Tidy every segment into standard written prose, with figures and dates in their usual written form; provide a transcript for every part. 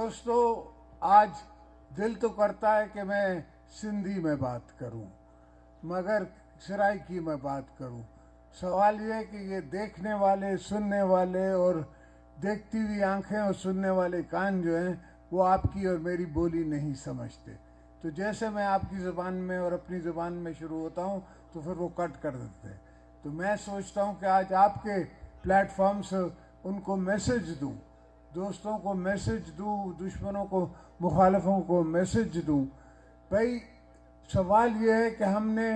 दोस्तों, आज दिल तो करता है कि मैं सिंधी में बात करूं, मगर सराइकी में बात करूं। सवाल ये है कि ये देखने वाले, सुनने वाले और देखती हुई आंखें और सुनने वाले कान जो हैं वो आपकी और मेरी बोली नहीं समझते। तो जैसे मैं आपकी ज़बान में और अपनी ज़बान में शुरू होता हूं तो फिर वो कट कर देते हैं। तो मैं सोचता हूं कि आज आपके प्लेटफॉर्म से उनको मैसेज दूं, दोस्तों को मैसेज दूं, दुश्मनों को, मुखालफों को मैसेज दूं। भाई सवाल ये है कि हमने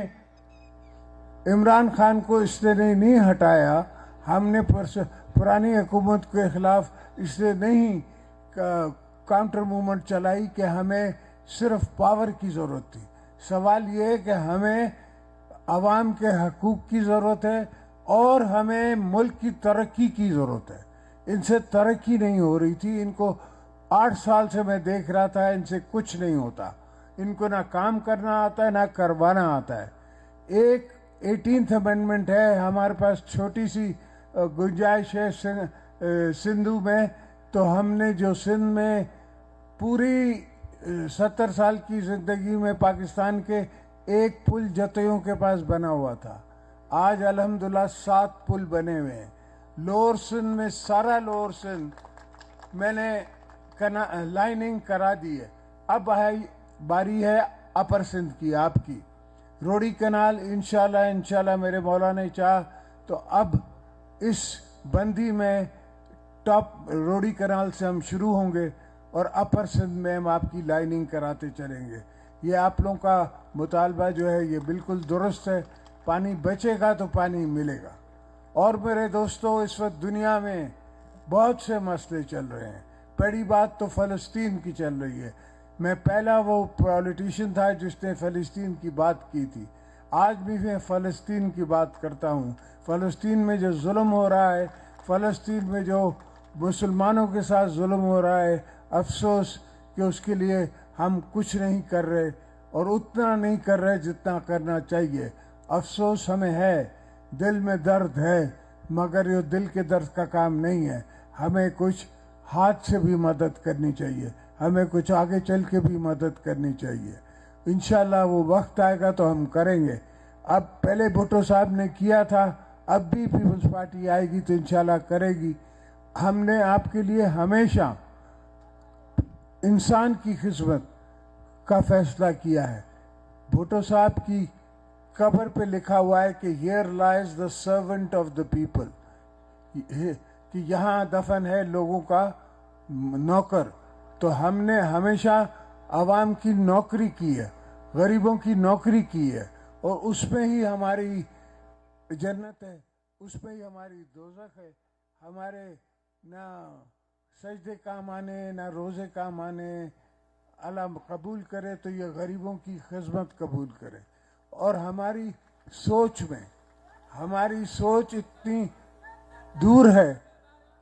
इमरान खान को इसलिए नहीं हटाया, हमने पुरानी हुकूमत के खिलाफ इसलिए नहीं काउंटर मूवमेंट चलाई कि हमें सिर्फ पावर की ज़रूरत थी। सवाल ये है कि हमें आवाम के हकूक़ की ज़रूरत है और हमें मुल्क की तरक्की की ज़रूरत है। इनसे तरक्की नहीं हो रही थी। इनको 8 साल से मैं देख रहा था, इनसे कुछ नहीं होता। इनको ना काम करना आता है ना करवाना आता है। एक 18th अमेंडमेंट है, हमारे पास छोटी सी गुंजाइश है सिंधु में। तो हमने जो सिंध में पूरी 70 साल की ज़िंदगी में पाकिस्तान के एक पुल जतोइयों के पास बना हुआ था, आज अल्हम्दुलिल्लाह 7 पुल बने हुए हैं। लोअर सिंध में सारा लोअर सिंध मैंने लाइनिंग करा दी है। अब बारी है अपर सिंध की, आपकी रोडी कनाल। इंशाल्लाह मेरे मौला ने चाह तो अब इस बंदी में टॉप रोडी कनाल से हम शुरू होंगे और अपर सिंध में हम आपकी लाइनिंग कराते चलेंगे। ये आप लोगों का मुतालबा जो है ये बिल्कुल दुरुस्त है। पानी बचेगा तो पानी मिलेगा। और मेरे दोस्तों, इस वक्त दुनिया में बहुत से मसले चल रहे हैं। पहली बात तो फ़लस्तीन की चल रही है। मैं पहला वो पॉलिटिशियन था जिसने फ़लस्तीन की बात की थी। आज भी मैं फ़लस्तीन की बात करता हूँ। फ़लस्तीन में जो जुल्म हो रहा है, फ़लस्तीन में जो मुसलमानों के साथ जुल्म हो रहा है, अफसोस कि उसके लिए हम कुछ नहीं कर रहे और उतना नहीं कर रहे जितना करना चाहिए। अफसोस हमें है, दिल में दर्द है, मगर ये दिल के दर्द का काम नहीं है। हमें कुछ हाथ से भी मदद करनी चाहिए, हमें कुछ आगे चल के भी मदद करनी चाहिए। इंशाल्लाह वो वक्त आएगा तो हम करेंगे। अब पहले भुट्टो साहब ने किया था, अब भी पीपल्स पार्टी आएगी तो इंशाल्लाह करेगी। हमने आपके लिए हमेशा इंसान की खिदमत का फैसला किया है। भुट्टो साहब की कब्र पे लिखा हुआ है कि here lies the servant of the people, कि यहाँ दफन है लोगों का नौकर। तो हमने हमेशा आवाम की नौकरी की है, गरीबों की नौकरी की है, और उसमें ही हमारी जन्नत है, उसमें ही हमारी दोज़ख है। हमारे ना सजदे काम आने ना रोज़े काम आने। अल्लाह कबूल करे तो ये गरीबों की खिदमत कबूल करे। और हमारी सोच इतनी दूर है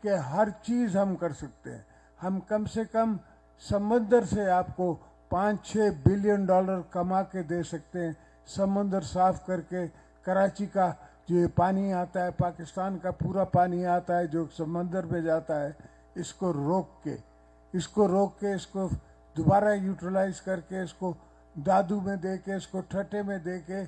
कि हर चीज़ हम कर सकते हैं। हम कम से कम समंदर से आपको 5-6 बिलियन डॉलर कमा के दे सकते हैं। समंदर साफ करके कराची का जो ये पानी आता है, पाकिस्तान का पूरा पानी आता है जो समंदर में जाता है, इसको रोक के इसको दोबारा यूटिलाइज करके, इसको दादू में दे के, इसको ठट्टे में दे के,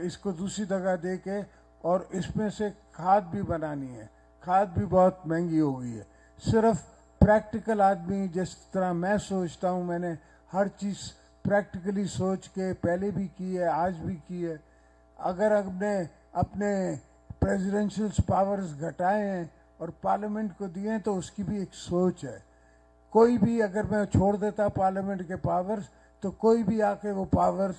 इसको दूसरी जगह दे के, और इसमें से खाद भी बनानी है। खाद भी बहुत महंगी हो गई है। सिर्फ प्रैक्टिकल आदमी जिस तरह मैं सोचता हूँ, मैंने हर चीज़ प्रैक्टिकली सोच के पहले भी की है, आज भी की है। अगर हमने अपने प्रेसिडेंशियल पावर्स घटाए हैं और पार्लियामेंट को दिए हैं तो उसकी भी एक सोच है। कोई भी अगर मैं छोड़ देता पार्लियामेंट के पावर्स तो कोई भी आके वो पावर्स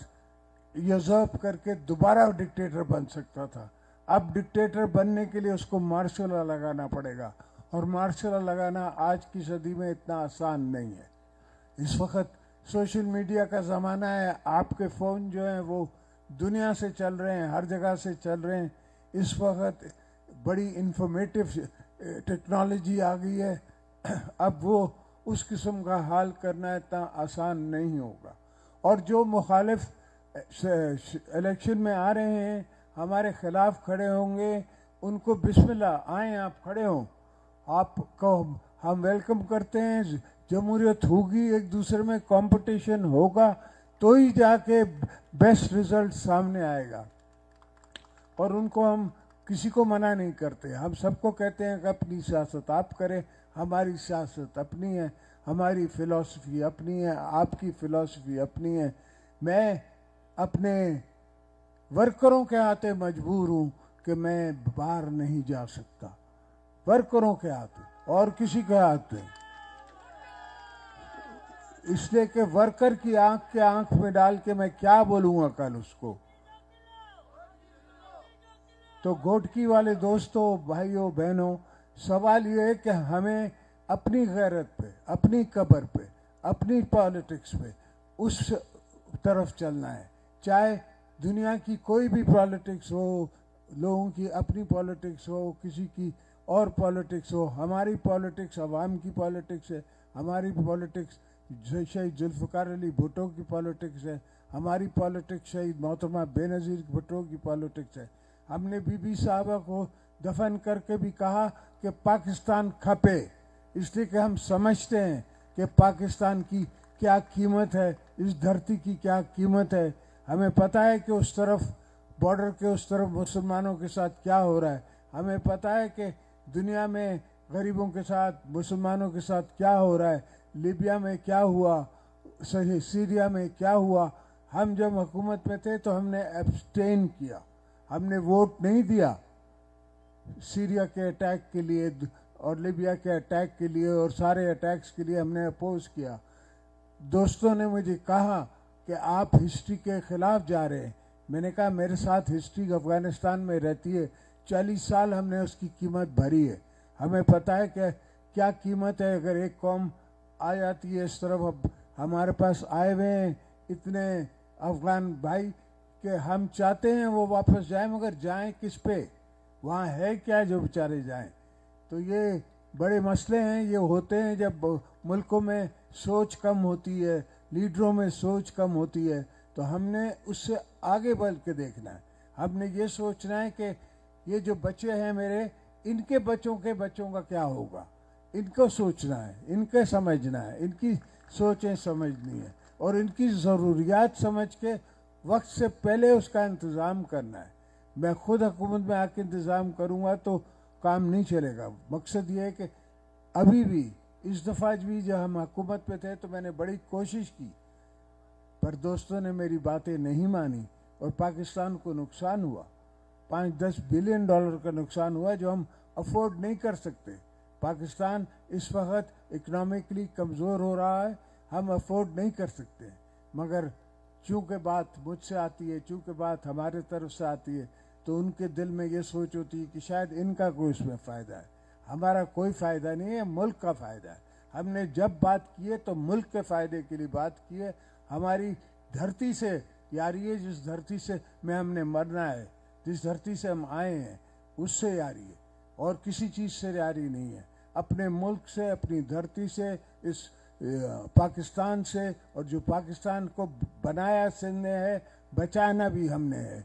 यूज़र्व करके दोबारा डिक्टेटर बन सकता था। अब डिक्टेटर बनने के लिए उसको मार्शल लॉ लगाना पड़ेगा, और मार्शल लॉ लगाना आज की सदी में इतना आसान नहीं है। इस वक्त सोशल मीडिया का ज़माना है। आपके फ़ोन जो हैं वो दुनिया से चल रहे हैं, हर जगह से चल रहे हैं। इस वक्त बड़ी इंफॉर्मेटिव टेक्नोलॉजी आ गई है। अब वो उस किस्म का हाल करना इतना आसान नहीं होगा। और जो मुखालिफ इलेक्शन में आ रहे हैं, हमारे खिलाफ खड़े होंगे, उनको बिस्मिल्लाह, आए आप खड़े हों, आपको हम वेलकम करते हैं। जमहूरियत होगी, एक दूसरे में कंपटीशन होगा, तो ही जाके बेस्ट रिजल्ट सामने आएगा। और उनको हम किसी को मना नहीं करते, हम सबको कहते हैं कि अपनी सियासत आप करें, हमारी सियासत अपनी है, हमारी फिलॉसफी अपनी है, आपकी फिलॉसफी अपनी है। मैं अपने वर्करों के हाथे मजबूर हूं कि मैं बाहर नहीं जा सकता, वर्करों के हाथे और किसी के हाथे, इसलिए कि वर्कर की आंख के आंख में डाल के मैं क्या बोलूंगा कल उसको। तो गोटकी वाले दोस्तों, भाइयों बहनों, सवाल ये है कि हमें अपनी गैरत पे, अपनी कब्र पे, अपनी पॉलिटिक्स पे उस तरफ चलना है। चाहे दुनिया की कोई भी पॉलिटिक्स हो, लोगों की अपनी पॉलिटिक्स हो, किसी की और पॉलिटिक्स हो, हमारी पॉलिटिक्स अवाम की पॉलिटिक्स है, हमारी पॉलिटिक्स शहीद जुल्फ़िकार अली भुट्टो की पॉलिटिक्स है, हमारी पॉलिटिक्स शहीद मोहतरमा बेनज़ीर भुट्टो की पॉलिटिक्स है। हमने बीबी साहबा को दफन करके भी कहा कि पाकिस्तान खपे, इसलिए कि हम समझते हैं कि पाकिस्तान की क्या कीमत है, इस धरती की क्या कीमत है। हमें पता है कि उस तरफ बॉर्डर के उस तरफ मुसलमानों के साथ क्या हो रहा है, हमें पता है कि दुनिया में गरीबों के साथ, मुसलमानों के साथ क्या हो रहा है, लीबिया में क्या हुआ, सीरिया में क्या हुआ। हम जब हुकूमत में थे तो हमने एब्सटेन किया, हमने वोट नहीं दिया सीरिया के अटैक के लिए और लीबिया के अटैक के लिए, और सारे अटैक्स के लिए हमने अपोज किया। दोस्तों ने मुझे कहा कि आप हिस्ट्री के खिलाफ जा रहे हैं। मैंने कहा मेरे साथ हिस्ट्री अफगानिस्तान में रहती है, 40 साल हमने उसकी कीमत भरी है, हमें पता है कि क्या कीमत है। अगर एक कौम आ जाती है इस तरफ, अब हमारे पास आए हुए हैं इतने अफगान भाई कि हम चाहते हैं वो वापस जाएं, मगर जाएं किस पे, वहाँ है क्या जो बेचारे जाएं। तो ये बड़े मसले हैं, ये होते हैं जब मुल्कों में सोच कम होती है, लीडरों में सोच कम होती है। तो हमने उससे आगे बढ़ के देखना है, हमने ये सोचना है कि ये जो बच्चे हैं मेरे, इनके बच्चों के बच्चों का क्या होगा, इनको सोचना है, इनके समझना है, इनकी सोचें समझनी है, और इनकी ज़रूरियात समझ के वक्त से पहले उसका इंतज़ाम करना है। मैं खुद हुकूमत में आके इंतज़ाम करूँगा तो काम नहीं चलेगा। मकसद ये है कि अभी भी इस दफ़ा भी जब हम हुकूमत पे थे तो मैंने बड़ी कोशिश की, पर दोस्तों ने मेरी बातें नहीं मानी और पाकिस्तान को नुकसान हुआ, 5-10 बिलियन डॉलर का नुकसान हुआ जो हम अफोर्ड नहीं कर सकते। पाकिस्तान इस वक्त इकोनॉमिकली कमज़ोर हो रहा है, हम अफोर्ड नहीं कर सकते। मगर चूँकि बात मुझसे आती है, चूँकि बात हमारे तरफ से आती है, तो उनके दिल में ये सोच होती है कि शायद इनका कोई इसमें फ़ायदा है। हमारा कोई फ़ायदा नहीं है, मुल्क का फ़ायदा है। हमने जब बात की है तो मुल्क के फ़ायदे के लिए बात की है। हमारी धरती से यारी है, जिस धरती से में हमने मरना है, जिस धरती से हम आए हैं, उससे यारी है और किसी चीज़ से यारी नहीं है। अपने मुल्क से, अपनी धरती से, इस पाकिस्तान से, और जो पाकिस्तान को बनाया सिंध ने है, बचाना भी हमने है।